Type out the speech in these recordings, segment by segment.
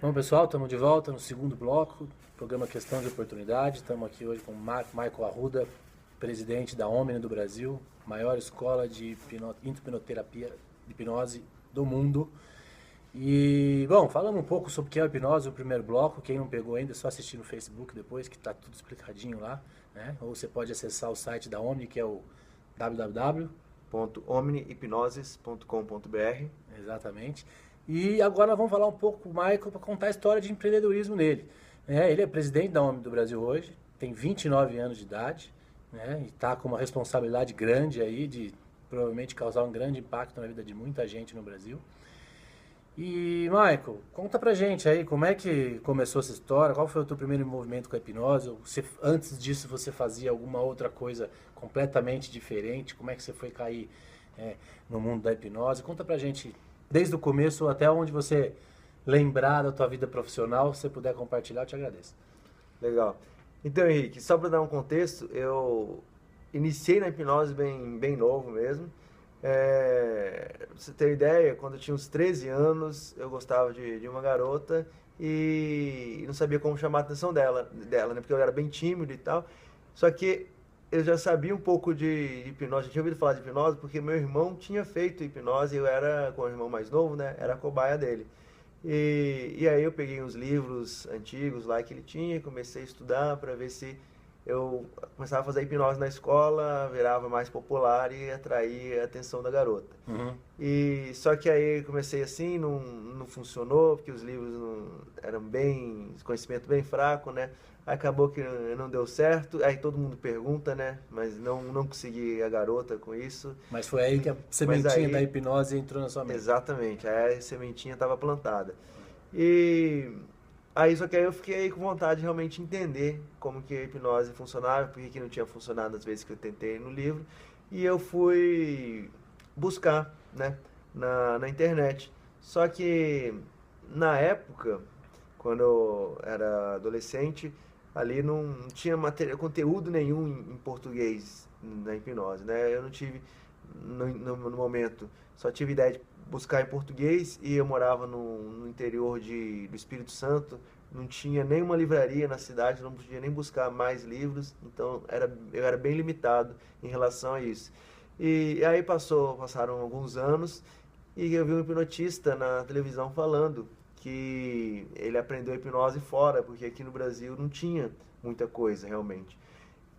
Bom, pessoal, estamos de volta no segundo bloco, programa Questão de Oportunidade. Estamos aqui hoje com o Michael Arruda, presidente da Omni do Brasil, maior escola de hipnoterapia de hipnose do mundo. E, bom, falamos um pouco sobre o que é a hipnose no primeiro bloco. Quem não pegou ainda, é só assistir no Facebook depois, que está tudo explicadinho lá, né? Ou você pode acessar o site da Omni, que é o www. omnihipnoses.com.br. Exatamente. E agora nós vamos falar um pouco com o Michael para contar a história de empreendedorismo dele. Ele é presidente da OMI do Brasil hoje, tem 29 anos de idade, né? E está com uma responsabilidade grande aí de provavelmente causar um grande impacto na vida de muita gente no Brasil. E, Michael, conta pra gente aí como é que começou essa história, qual foi o teu primeiro envolvimento com a hipnose? Antes disso você fazia alguma outra coisa completamente diferente? Como é que você foi cair no mundo da hipnose? Conta pra gente desde o começo até onde você lembrar da tua vida profissional, se você puder compartilhar, eu te agradeço. Legal. Então, Henrique, só para dar um contexto, eu iniciei na hipnose bem novo mesmo. Pra você ter ideia, quando eu tinha uns 13 anos, eu gostava de uma garota e não sabia como chamar a atenção dela, né? Porque eu era bem tímido e tal. Só que eu já sabia um pouco de hipnose, já tinha ouvido falar de hipnose, porque meu irmão tinha feito hipnose, eu era, com o irmão mais novo, né? Era a cobaia dele. E aí eu peguei uns livros antigos lá que ele tinha e comecei a estudar para ver se eu começava a fazer hipnose na escola, virava mais popular e atraía a atenção da garota. Uhum. E só que aí comecei assim, não funcionou, porque os livros eram conhecimento bem fraco, né? Aí acabou que não deu certo, aí todo mundo pergunta, né? Mas não consegui a garota com isso. Mas foi aí que a Mas sementinha da hipnose entrou na sua mente. exatamente, aí a sementinha estava plantada. E aí só que aí eu fiquei com vontade de realmente entender como que a hipnose funcionava, porque que não tinha funcionado as vezes que eu tentei no livro. E eu fui buscar, né, na internet. Só que na época, quando eu era adolescente, ali não tinha conteúdo nenhum em português na hipnose, né? Eu não tive no momento, só tive ideia de buscar em português e eu morava no interior do Espírito Santo, não tinha nenhuma livraria na cidade, não podia nem buscar mais livros, então eu era bem limitado em relação a isso. E aí passaram alguns anos e eu vi um hipnotista na televisão falando que ele aprendeu hipnose fora, porque aqui no Brasil não tinha muita coisa realmente.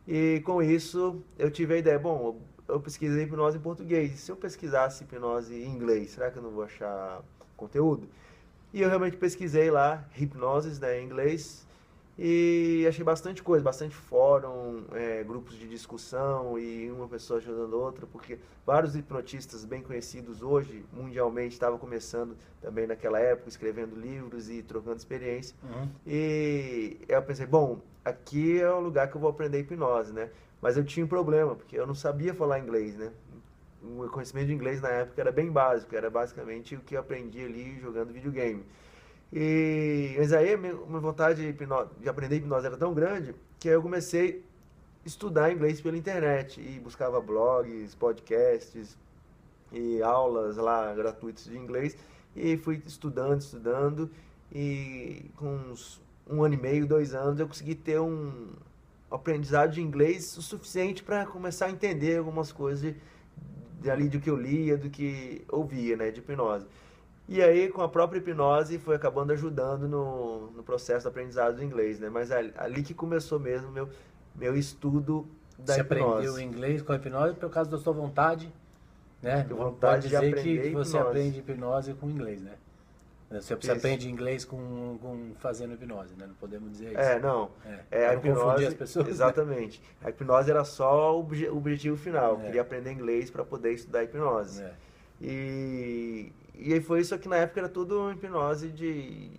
E com isso eu tive a ideia, bom, eu pesquisei hipnose em português, e se eu pesquisasse hipnose em inglês, será que eu não vou achar conteúdo? E eu realmente pesquisei lá, hipnoses, né, em inglês, e achei bastante coisa, bastante fórum, grupos de discussão e uma pessoa ajudando outra, porque vários hipnotistas bem conhecidos hoje, mundialmente, estavam começando também naquela época, escrevendo livros e trocando experiência. Uhum. E eu pensei, bom, aqui é o lugar que eu vou aprender hipnose, né? Mas eu tinha um problema, porque eu não sabia falar inglês, né? O conhecimento de inglês na época era bem básico, era basicamente o que eu aprendi ali jogando videogame. Mas aí minha vontade de aprender hipnose era tão grande que aí eu comecei a estudar inglês pela internet e buscava blogs, podcasts e aulas lá gratuitas de inglês e fui estudando e com uns 1 ano e meio, 2 anos eu consegui ter um aprendizado de inglês o suficiente para começar a entender algumas coisas ali do que eu lia, do que ouvia, né, de hipnose. E aí, com a própria hipnose, foi acabando ajudando no processo do aprendizado do inglês, né? Mas ali que começou mesmo meu estudo da Você hipnose. aprendeu inglês com a hipnose por causa da sua vontade, né? Tenho Pode vontade de dizer aprender que você hipnose. aprende hipnose com inglês, né? Você Isso. aprende inglês com fazendo hipnose, né? Não podemos dizer isso. Não. Pra A não confundir hipnose, as pessoas. Né? exatamente. A hipnose era só o objetivo final. Eu É. queria aprender inglês para poder estudar hipnose. É. E aí foi isso que na época era tudo hipnose de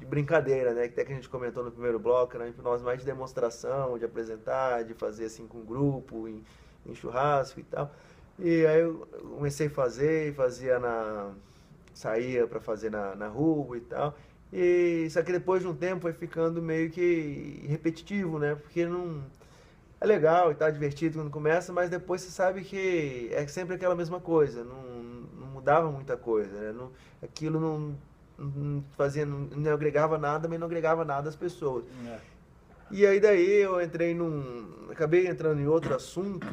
brincadeira, né? Até que a gente comentou no primeiro bloco, era uma hipnose mais de demonstração, de apresentar, de fazer assim com grupo, em churrasco e tal. E aí eu comecei a fazer, saía para fazer na rua e tal. E só que depois de um tempo foi ficando meio que repetitivo, né? Porque não é legal e tá divertido quando começa, mas depois você sabe que é sempre aquela mesma coisa, não mudava muita coisa, né? Aquilo não agregava nada, mas não agregava nada às pessoas. E aí daí eu acabei entrando em outro assunto,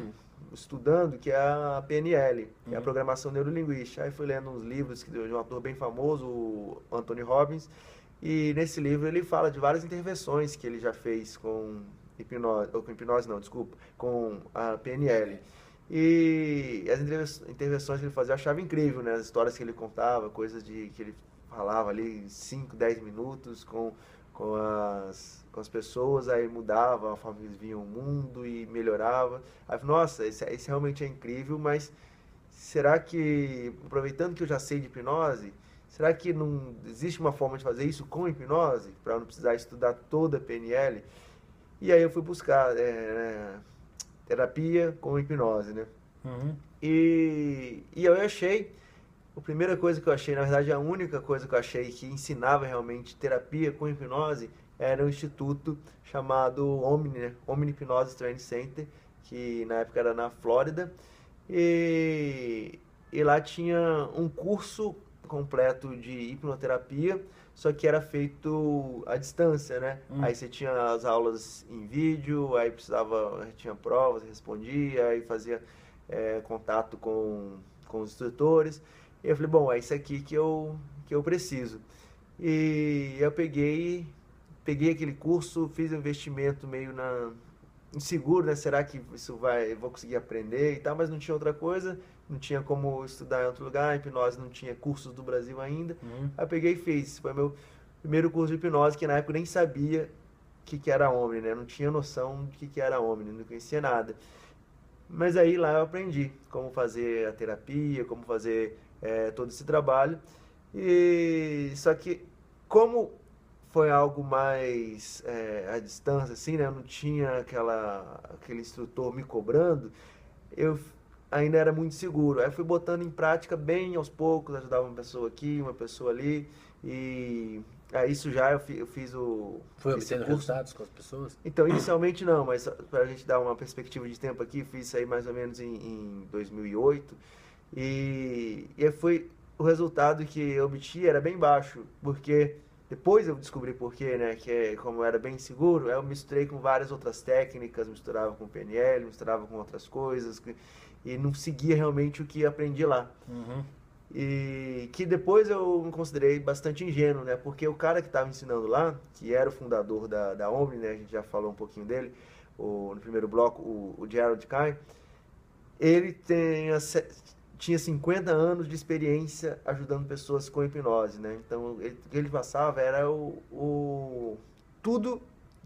estudando, que é a PNL, que é a Programação Neurolinguística. Aí fui lendo uns livros de um autor bem famoso, o Anthony Robbins, e nesse livro ele fala de várias intervenções que ele já fez com com a PNL. E as intervenções que ele fazia eu achava incrível, né? As histórias que ele contava, coisas que ele falava ali 5, 10 minutos com as pessoas, aí mudava a forma que eles viam o mundo e melhorava. Aí eu falei, nossa, esse realmente é incrível, mas será que, aproveitando que eu já sei de hipnose, será que não existe uma forma de fazer isso com hipnose, para não precisar estudar toda a PNL? E aí eu fui buscar terapia com hipnose, né? E eu achei, a primeira coisa que eu achei, na verdade a única coisa que eu achei que ensinava realmente terapia com hipnose era um instituto chamado Omni, né? Omni Hypnose Training Center, que na época era na Flórida, e lá tinha um curso completo de hipnoterapia, só que era feito à distância, né? Aí você tinha as aulas em vídeo, aí tinha provas, respondia, aí fazia contato com os instrutores. E eu falei, bom, é isso aqui que eu preciso. E eu peguei aquele curso, fiz um investimento meio inseguro, né? Será que eu vou conseguir aprender e tal? Mas não tinha outra coisa, não tinha como estudar em outro lugar, hipnose não tinha cursos do Brasil ainda. Aí eu peguei e fiz. Foi meu primeiro curso de hipnose, que na época eu nem sabia o que era Omni, né? Não tinha noção do que era Omni, não conhecia nada. Mas aí lá eu aprendi como fazer a terapia, como fazer todo esse trabalho. E só que como foi algo mais à distância, assim, né? Eu não tinha aquele instrutor me cobrando, eu ainda era muito seguro. Aí fui botando em prática bem aos poucos, ajudava uma pessoa aqui, uma pessoa ali, e aí isso já eu fiz Foi obtendo resultados com as pessoas? Então, inicialmente não, mas para a gente dar uma perspectiva de tempo aqui, fiz isso aí mais ou menos em 2008, e foi o resultado que eu obtive era bem baixo, porque depois eu descobri porquê, né, como era bem seguro, eu misturei com várias outras técnicas, misturava com PNL, misturava com outras coisas, e não seguia realmente o que aprendi lá. E que depois eu me considerei bastante ingênuo, né, porque o cara que estava ensinando lá, que era o fundador da Omni, né, a gente já falou um pouquinho dele, no primeiro bloco, o Gerald Kai, ele tinha 50 anos de experiência ajudando pessoas com hipnose, né? Então, o que ele passava era tudo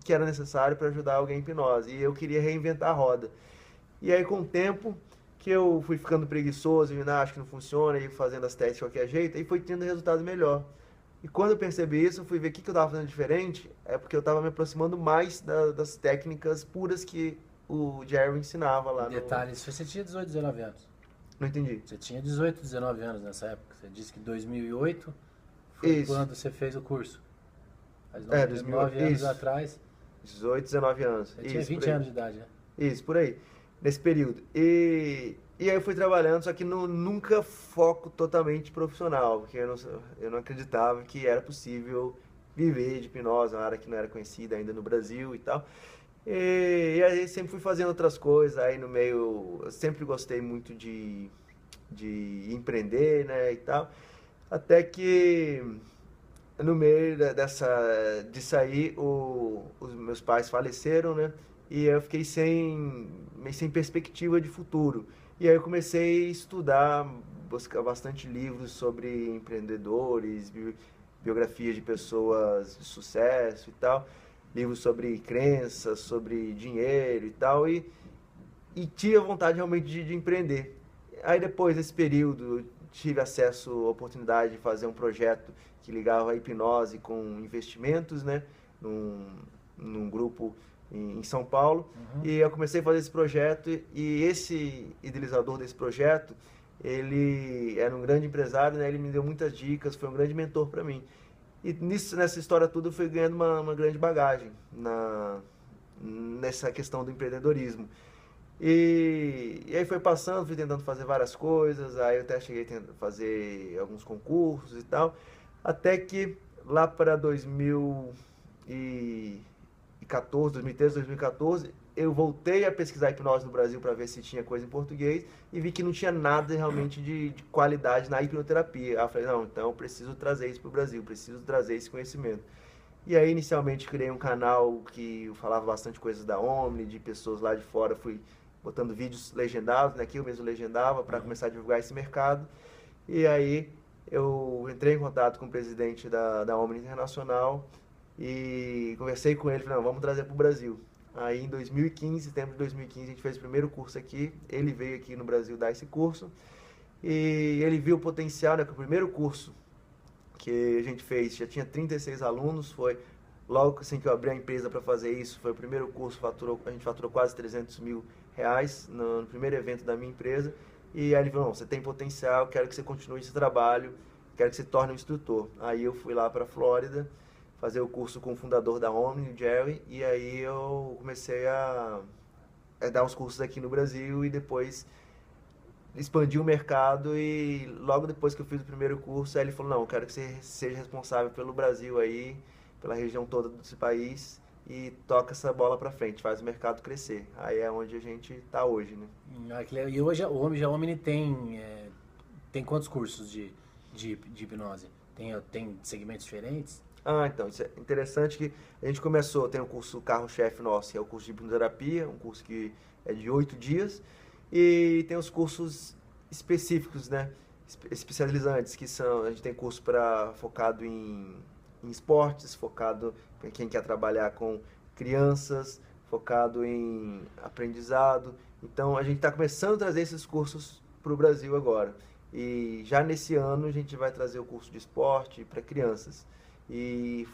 que era necessário para ajudar alguém em hipnose. E eu queria reinventar a roda. E aí, com o tempo, que eu fui ficando preguiçoso, e acho que não funciona, e fazendo as testes de qualquer jeito, aí foi tendo resultado melhor. E quando eu percebi isso, eu fui ver o que eu estava fazendo diferente, é porque eu estava me aproximando mais das técnicas puras que o Jerry ensinava lá. Detalhes, você tinha 18, 19 anos. Não entendi. Você tinha 18, 19 anos nessa época. Você disse que 2008 foi quando você fez o curso. Faz 19 anos atrás. 18, 19 anos. Você tinha 20 anos de idade, né? Isso, por aí. Nesse período. E aí eu fui trabalhando, só que nunca foco totalmente profissional, porque eu não acreditava que era possível viver de hipnose, uma área que não era conhecida ainda no Brasil e tal. E aí sempre fui fazendo outras coisas, aí no meio, eu sempre gostei muito de empreender, né, e tal, até que no meio de sair, os meus pais faleceram, né, e eu fiquei meio sem perspectiva de futuro, e aí eu comecei a estudar, buscar bastante livros sobre empreendedores, biografias de pessoas de sucesso e tal, livros sobre crenças, sobre dinheiro e tal, e tinha vontade realmente de empreender. Aí depois desse período, tive acesso à oportunidade de fazer um projeto que ligava a hipnose com investimentos, né, num grupo em São Paulo, e eu comecei a fazer esse projeto, e esse idealizador desse projeto, ele era um grande empresário, né, ele me deu muitas dicas, foi um grande mentor para mim. E nessa história toda eu fui ganhando uma grande bagagem nessa questão do empreendedorismo. E aí foi fui tentando fazer várias coisas, aí eu até cheguei a fazer alguns concursos e tal, Até que lá para 2014, 2013, 2014, eu voltei a pesquisar hipnose no Brasil para ver se tinha coisa em português e vi que não tinha nada realmente de qualidade na hipnoterapia. Aí eu falei, não, então eu preciso trazer isso para o Brasil, preciso trazer esse conhecimento. E aí, inicialmente, criei um canal que falava bastante coisas da Omni, de pessoas lá de fora, fui botando vídeos legendados, né, que eu mesmo legendava, para começar a divulgar esse mercado. E aí, eu entrei em contato com o presidente da Omni Internacional e conversei com ele, falei, não, vamos trazer para o Brasil. Aí, em 2015, setembro de 2015, a gente fez o primeiro curso aqui, ele veio aqui no Brasil dar esse curso, e ele viu o potencial, né, que o primeiro curso que a gente fez, já tinha 36 alunos, foi logo assim que eu abri a empresa para fazer isso, foi o primeiro curso, a gente faturou quase 300 mil reais no primeiro evento da minha empresa, e aí ele falou, não, você tem potencial, quero que você continue esse trabalho, quero que você se torne um instrutor. Aí eu fui lá para a Flórida, fazer o curso com o fundador da Omni, o Jerry, e aí eu comecei a dar os cursos aqui no Brasil e depois expandi o mercado e logo depois que eu fiz o primeiro curso, aí ele falou, não, eu quero que você seja responsável pelo Brasil aí, pela região toda desse país e toca essa bola pra frente, faz o mercado crescer. Aí é onde a gente tá hoje, né? E hoje a Omni tem quantos cursos de hipnose? Tem segmentos diferentes? Então, isso é interessante que a gente começou, tem um curso carro-chefe nosso, que é o curso de hipnoterapia, um curso que é de 8 dias, e tem os cursos específicos, né, especializantes, que são, a gente tem curso focado em esportes, focado para quem quer trabalhar com crianças, focado em aprendizado. Então, a gente está começando a trazer esses cursos para o Brasil agora. E já nesse ano a gente vai trazer o curso de esporte para crianças. E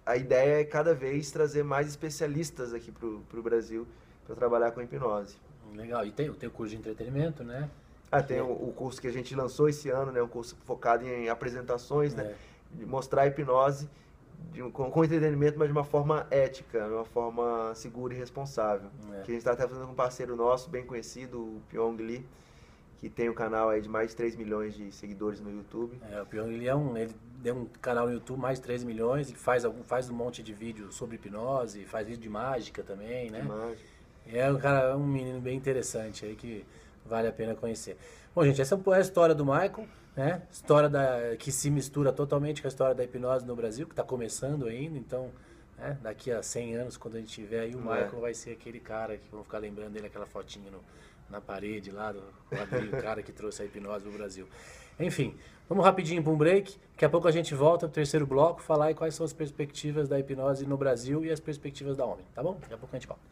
a ideia é cada vez trazer mais especialistas aqui para o Brasil para trabalhar com hipnose. Legal. E tem o curso de entretenimento, né? Tem o curso que a gente lançou esse ano, né? Um curso focado em apresentações, né? De mostrar a hipnose com entretenimento, mas de uma forma ética, de uma forma segura e responsável. Que a gente está até fazendo com um parceiro nosso, bem conhecido, o Pyong Lee, que tem um canal aí de mais de 3 milhões de seguidores no YouTube. O Pyong Lee ele tem um canal no YouTube, mais de 3 milhões, ele faz um monte de vídeo sobre hipnose, faz vídeo de mágica também, né? É um menino bem interessante aí que vale a pena conhecer. Bom, gente, essa é a história do Michael, né? História que se mistura totalmente com a história da hipnose no Brasil, que está começando ainda, então, né? Daqui a 100 anos, quando a gente tiver aí, o Michael vai ser aquele cara que vão ficar lembrando dele, aquela fotinha na parede lá, o cara que trouxe a hipnose no Brasil. Enfim, vamos rapidinho para um break, daqui a pouco a gente volta pro terceiro bloco, falar aí quais são as perspectivas da hipnose no Brasil e as perspectivas da Omni, tá bom? Daqui a pouco a gente volta.